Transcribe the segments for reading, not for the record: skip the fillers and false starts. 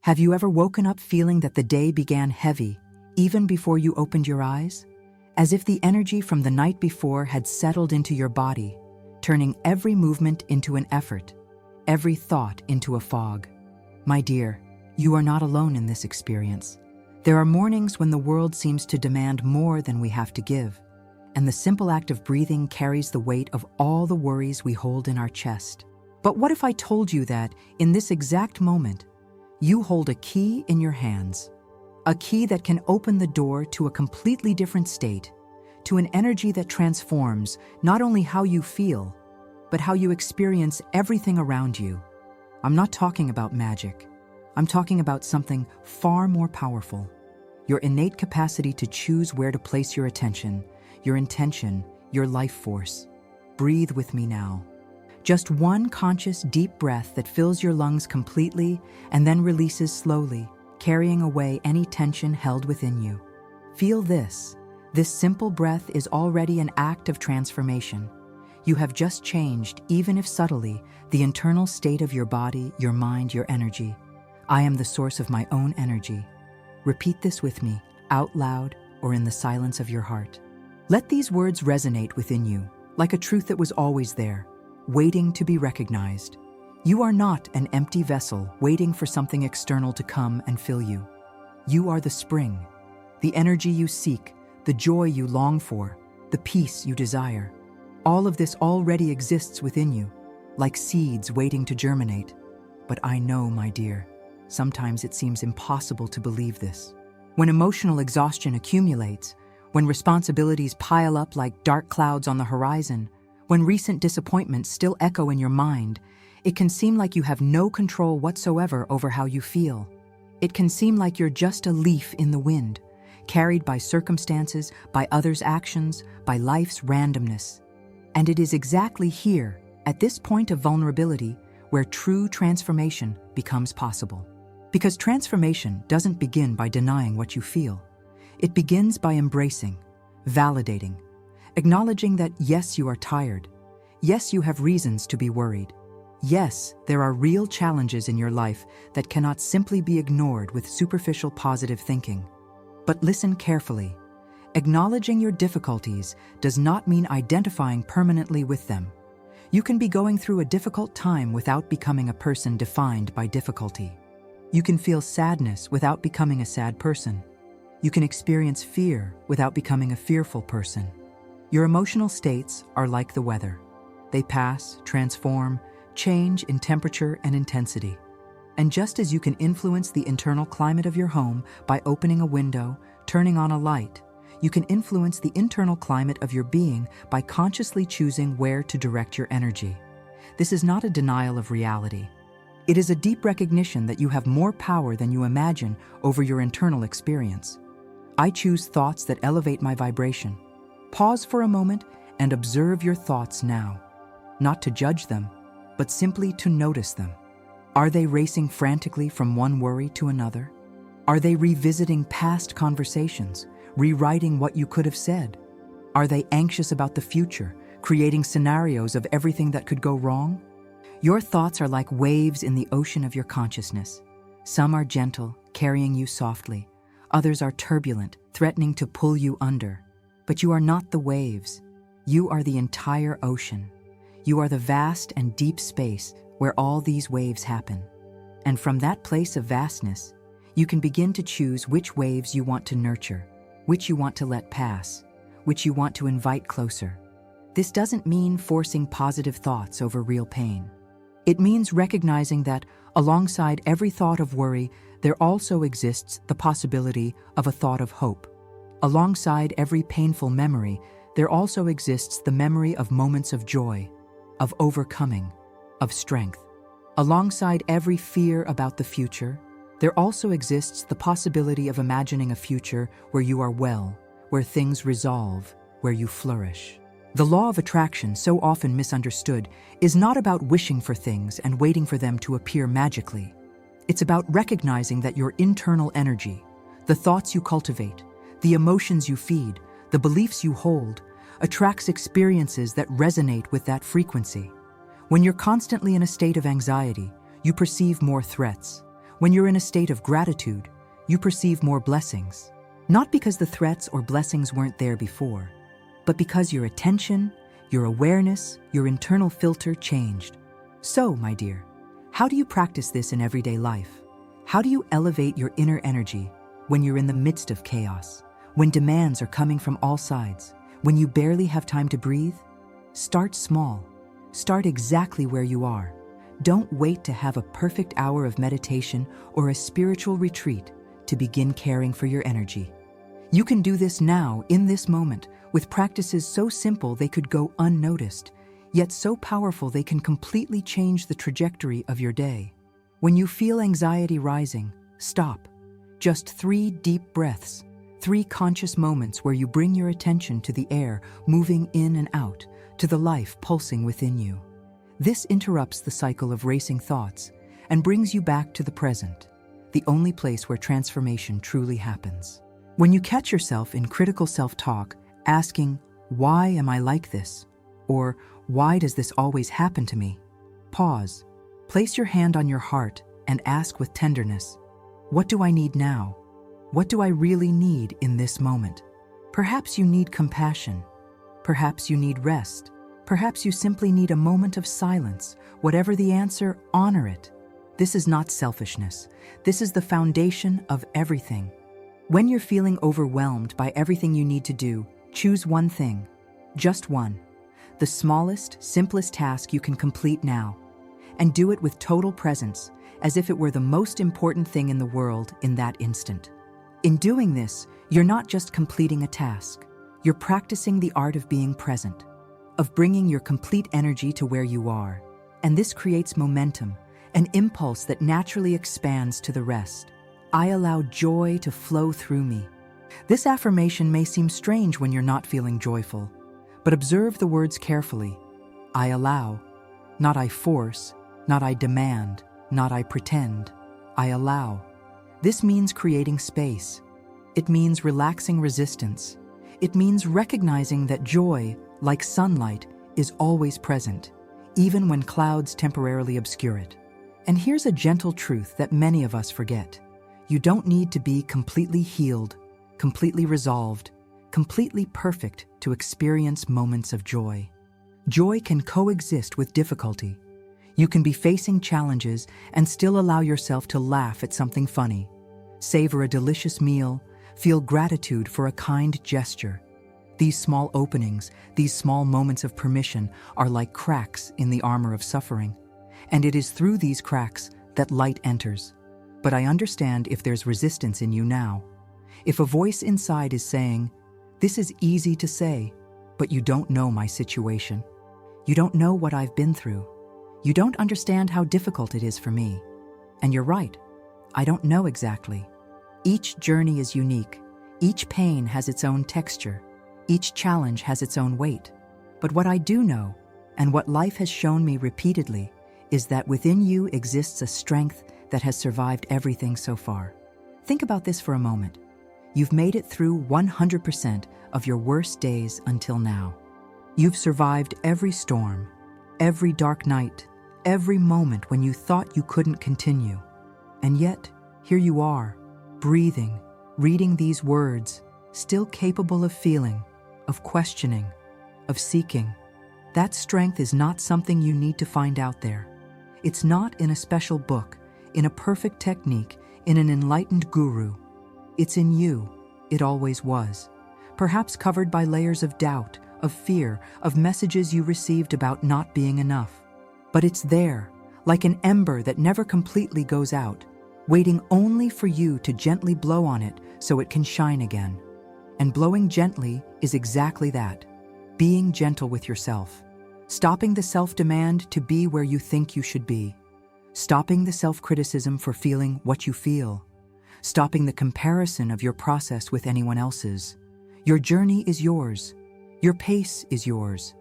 Have you ever woken up feeling that the day began heavy, even before you opened your eyes? As if the energy from the night before had settled into your body, turning every movement into an effort, every thought into a fog. My dear, you are not alone in this experience. There are mornings when the world seems to demand more than we have to give, and the simple act of breathing carries the weight of all the worries we hold in our chest. But what if I told you that, in this exact moment, you hold a key in your hands, a key that can open the door to a completely different state, to an energy that transforms not only how you feel, but how you experience everything around you? I'm not talking about magic. I'm talking about something far more powerful. Your innate capacity to choose where to place your attention, your intention, your life force. Breathe with me now. Just one conscious, deep breath that fills your lungs completely and then releases slowly, carrying away any tension held within you. Feel this. This simple breath is already an act of transformation. You have just changed, even if subtly, the internal state of your body, your mind, your energy. I am the source of my own energy. Repeat this with me, out loud or in the silence of your heart. Let these words resonate within you, like a truth that was always there, waiting to be recognized. You are not an empty vessel waiting for something external to come and fill you. You are the spring, the energy you seek, the joy you long for, the peace you desire. All of this already exists within you, like seeds waiting to germinate. But I know, my dear, sometimes it seems impossible to believe this. When emotional exhaustion accumulates, when responsibilities pile up like dark clouds on the horizon, when recent disappointments still echo in your mind, it can seem like you have no control whatsoever over how you feel. It can seem like you're just a leaf in the wind, carried by circumstances, by others' actions, by life's randomness. And it is exactly here, at this point of vulnerability, where true transformation becomes possible. Because transformation doesn't begin by denying what you feel. It begins by embracing, validating, acknowledging that yes, you are tired. Yes, you have reasons to be worried. Yes, there are real challenges in your life that cannot simply be ignored with superficial positive thinking. But listen carefully. Acknowledging your difficulties does not mean identifying permanently with them. You can be going through a difficult time without becoming a person defined by difficulty. You can feel sadness without becoming a sad person. You can experience fear without becoming a fearful person. Your emotional states are like the weather. They pass, transform, change in temperature and intensity. And just as you can influence the internal climate of your home by opening a window, turning on a light, you can influence the internal climate of your being by consciously choosing where to direct your energy. This is not a denial of reality. It is a deep recognition that you have more power than you imagine over your internal experience. I choose thoughts that elevate my vibration. Pause for a moment and observe your thoughts now. Not to judge them, but simply to notice them. Are they racing frantically from one worry to another? Are they revisiting past conversations, rewriting what you could have said? Are they anxious about the future, creating scenarios of everything that could go wrong? Your thoughts are like waves in the ocean of your consciousness. Some are gentle, carrying you softly. Others are turbulent, threatening to pull you under. But you are not the waves. You are the entire ocean. You are the vast and deep space where all these waves happen. And from that place of vastness, you can begin to choose which waves you want to nurture, which you want to let pass, which you want to invite closer. This doesn't mean forcing positive thoughts over real pain. It means recognizing that, alongside every thought of worry, there also exists the possibility of a thought of hope. Alongside every painful memory, there also exists the memory of moments of joy, of overcoming, of strength. Alongside every fear about the future, there also exists the possibility of imagining a future where you are well, where things resolve, where you flourish. The law of attraction, so often misunderstood, is not about wishing for things and waiting for them to appear magically. It's about recognizing that your internal energy, the thoughts you cultivate, the emotions you feed, the beliefs you hold, attracts experiences that resonate with that frequency. When you're constantly in a state of anxiety, you perceive more threats. When you're in a state of gratitude, you perceive more blessings. Not because the threats or blessings weren't there before, but because your attention, your awareness, your internal filter changed. So, my dear, how do you practice this in everyday life? How do you elevate your inner energy when you're in the midst of chaos, when demands are coming from all sides, when you barely have time to breathe? Start small. Start exactly where you are. Don't wait to have a perfect hour of meditation or a spiritual retreat to begin caring for your energy. You can do this now, in this moment, with practices so simple they could go unnoticed, yet so powerful they can completely change the trajectory of your day. When you feel anxiety rising, stop. Just 3 deep breaths, 3 conscious moments where you bring your attention to the air moving in and out, to the life pulsing within you. This interrupts the cycle of racing thoughts and brings you back to the present, the only place where transformation truly happens. When you catch yourself in critical self-talk, asking, "Why am I like this?" or "Why does this always happen to me?" Pause. Place your hand on your heart and ask with tenderness, "What do I need now? What do I really need in this moment?" Perhaps you need compassion. Perhaps you need rest. Perhaps you simply need a moment of silence. Whatever the answer, honor it. This is not selfishness. This is the foundation of everything. When you're feeling overwhelmed by everything you need to do, choose one thing. Just one. The smallest, simplest task you can complete now. And do it with total presence, as if it were the most important thing in the world in that instant. In doing this, you're not just completing a task. You're practicing the art of being present, of bringing your complete energy to where you are. And this creates momentum, an impulse that naturally expands to the rest. I allow joy to flow through me. This affirmation may seem strange when you're not feeling joyful, but observe the words carefully. I allow, not I force, not I demand, not I pretend. I allow. This means creating space. It means relaxing resistance. It means recognizing that joy, like sunlight, is always present, even when clouds temporarily obscure it. And here's a gentle truth that many of us forget. You don't need to be completely healed, completely resolved, completely perfect to experience moments of joy. Joy can coexist with difficulty. You can be facing challenges and still allow yourself to laugh at something funny, savor a delicious meal, feel gratitude for a kind gesture. These small openings, these small moments of permission are like cracks in the armor of suffering. And it is through these cracks that light enters. But I understand if there's resistance in you now. If a voice inside is saying, "This is easy to say, but you don't know my situation. You don't know what I've been through. You don't understand how difficult it is for me." And you're right, I don't know exactly. Each journey is unique. Each pain has its own texture. Each challenge has its own weight. But what I do know, and what life has shown me repeatedly, is that within you exists a strength that has survived everything so far. Think about this for a moment. You've made it through 100% of your worst days until now. You've survived every storm, every dark night, every moment when you thought you couldn't continue. And yet, here you are, breathing, reading these words, still capable of feeling, of questioning, of seeking. That strength is not something you need to find out there. It's not in a special book, in a perfect technique, in an enlightened guru. It's in you. It always was. Perhaps covered by layers of doubt, of fear, of messages you received about not being enough. But it's there, like an ember that never completely goes out, waiting only for you to gently blow on it so it can shine again. And blowing gently is exactly that, being gentle with yourself, stopping the self-demand to be where you think you should be, stopping the self-criticism for feeling what you feel, stopping the comparison of your process with anyone else's. Your journey is yours. Your pace is yours.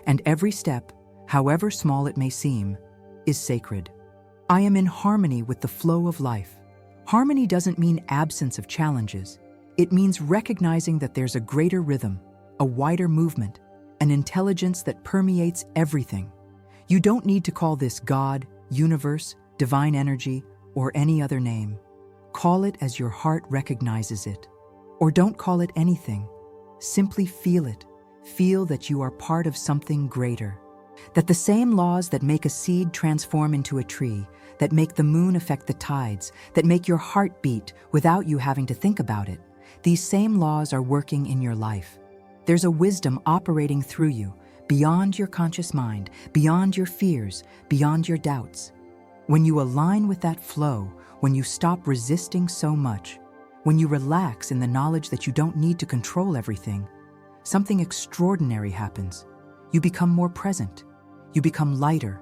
And every step, however small it may seem, is sacred. I am in harmony with the flow of life. Harmony doesn't mean absence of challenges. It means recognizing that there's a greater rhythm, a wider movement, an intelligence that permeates everything. You don't need to call this God, universe, divine energy, or any other name. Call it as your heart recognizes it. Or don't call it anything. Simply feel it. Feel that you are part of something greater. That the same laws that make a seed transform into a tree, that make the moon affect the tides, that make your heart beat without you having to think about it, these same laws are working in your life. There's a wisdom operating through you, beyond your conscious mind, beyond your fears, beyond your doubts. When you align with that flow, when you stop resisting so much, when you relax in the knowledge that you don't need to control everything, something extraordinary happens. You become more present. You become lighter.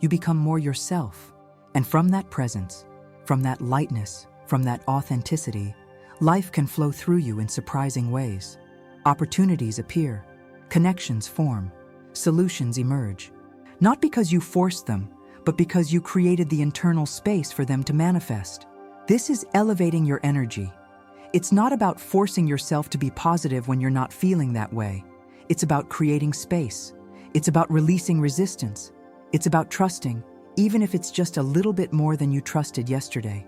You become more yourself. And from that presence, from that lightness, from that authenticity, life can flow through you in surprising ways. Opportunities appear. Connections form. Solutions emerge. Not because you forced them, but because you created the internal space for them to manifest. This is elevating your energy. It's not about forcing yourself to be positive when you're not feeling that way. It's about creating space. It's about releasing resistance. It's about trusting, even if it's just a little bit more than you trusted yesterday.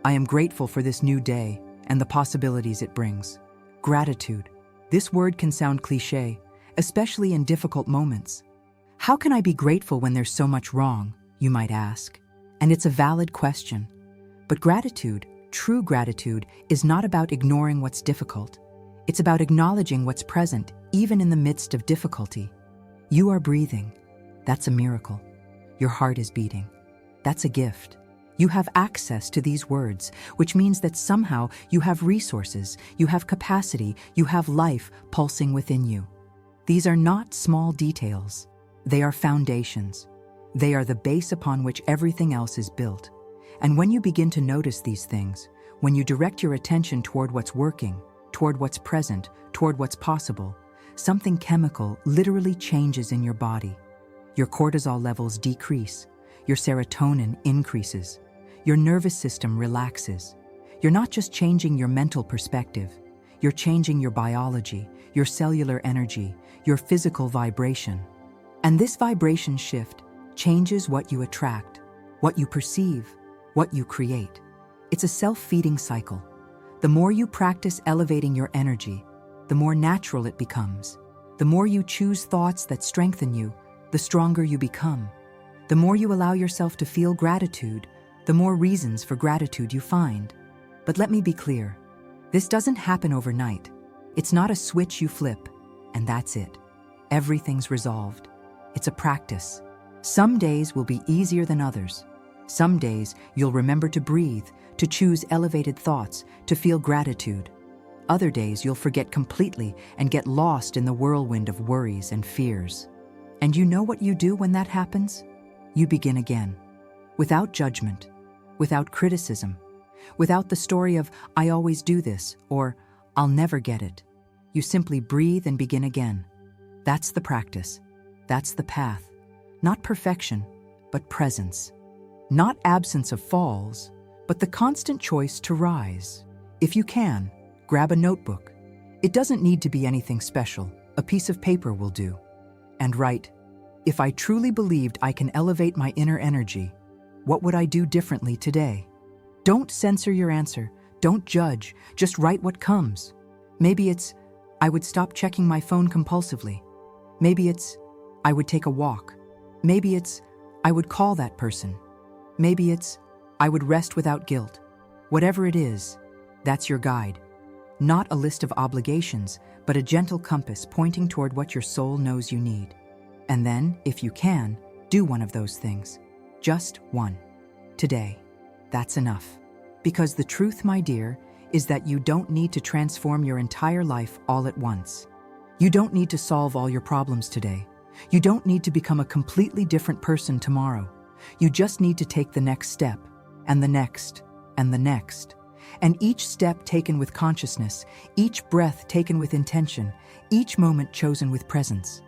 I am grateful for this new day and the possibilities it brings. Gratitude. This word can sound cliché, especially in difficult moments. How can I be grateful when there's so much wrong, you might ask? And it's a valid question. But gratitude, true gratitude, is not about ignoring what's difficult. It's about acknowledging what's present, even in the midst of difficulty. You are breathing. That's a miracle. Your heart is beating. That's a gift. You have access to these words, which means that somehow you have resources, you have capacity, you have life pulsing within you. These are not small details. They are foundations. They are the base upon which everything else is built. And when you begin to notice these things, when you direct your attention toward what's working, toward what's present, toward what's possible, something chemical literally changes in your body. Your cortisol levels decrease. Your serotonin increases. Your nervous system relaxes. You're not just changing your mental perspective. You're changing your biology, your cellular energy, your physical vibration. And this vibration shift changes what you attract, what you perceive, what you create. It's a self-feeding cycle. The more you practice elevating your energy, the more natural it becomes. The more you choose thoughts that strengthen you, the stronger you become. The more you allow yourself to feel gratitude, the more reasons for gratitude you find. But let me be clear, this doesn't happen overnight. It's not a switch you flip, and that's it. Everything's resolved. It's a practice. Some days will be easier than others. Some days you'll remember to breathe, to choose elevated thoughts, to feel gratitude. Other days you'll forget completely and get lost in the whirlwind of worries and fears. And you know what you do when that happens? You begin again. Without judgment, without criticism, without the story of, I always do this, or I'll never get it. You simply breathe and begin again. That's the practice. That's the path. Not perfection, but presence. Not absence of falls, but the constant choice to rise. If you can, grab a notebook. It doesn't need to be anything special. A piece of paper will do. And write, if I truly believed I can elevate my inner energy, what would I do differently today? Don't censor your answer. Don't judge. Just write what comes. Maybe it's, I would stop checking my phone compulsively. Maybe it's, I would take a walk. Maybe it's, I would call that person. Maybe it's, I would rest without guilt. Whatever it is, that's your guide. Not a list of obligations, but a gentle compass pointing toward what your soul knows you need. And then, if you can, do one of those things. Just one. Today. That's enough. Because the truth, my dear, is that you don't need to transform your entire life all at once. You don't need to solve all your problems today. You don't need to become a completely different person tomorrow. You just need to take the next step, and the next, and the next. And each step taken with consciousness, each breath taken with intention, each moment chosen with presence.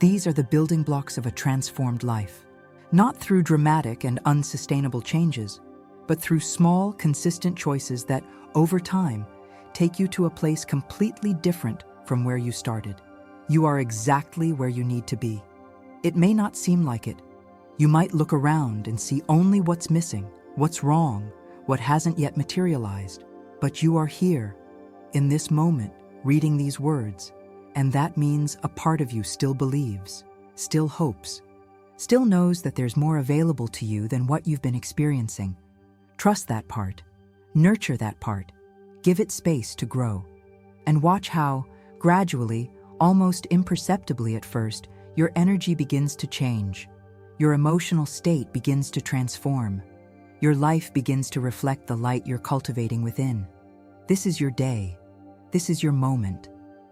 These are the building blocks of a transformed life. Not through dramatic and unsustainable changes, but through small, consistent choices that, over time, take you to a place completely different from where you started. You are exactly where you need to be. It may not seem like it. You might look around and see only what's missing, what's wrong, what hasn't yet materialized. But you are here, in this moment, reading these words, and that means a part of you still believes, still hopes, still knows that there's more available to you than what you've been experiencing. Trust that part, nurture that part, give it space to grow, and watch how, gradually, almost imperceptibly at first, your energy begins to change. Your emotional state begins to transform. Your life begins to reflect the light you're cultivating within. This is your day. This is your moment.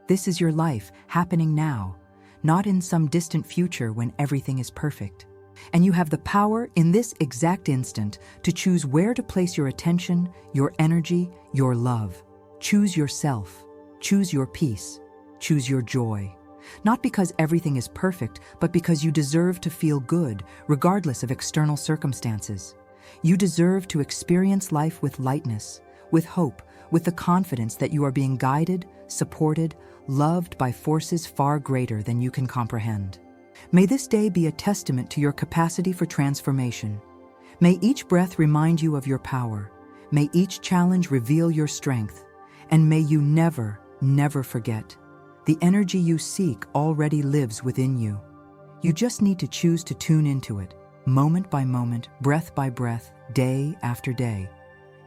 This is your life happening now, not in some distant future when everything is perfect. And you have the power in this exact instant to choose where to place your attention, your energy, your love. Choose yourself. Choose your peace. Choose your joy. Not because everything is perfect, but because you deserve to feel good, regardless of external circumstances. You deserve to experience life with lightness, with hope, with the confidence that you are being guided, supported, loved by forces far greater than you can comprehend. May this day be a testament to your capacity for transformation. May each breath remind you of your power. May each challenge reveal your strength. And may you never, never forget. The energy you seek already lives within you. You just need to choose to tune into it, moment by moment, breath by breath, day after day.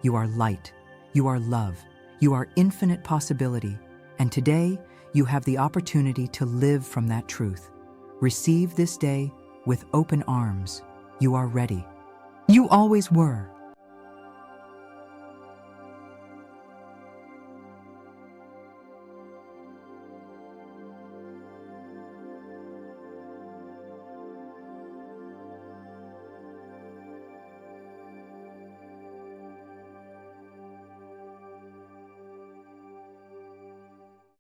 You are light. You are love. You are infinite possibility. And today, you have the opportunity to live from that truth. Receive this day with open arms. You are ready. You always were.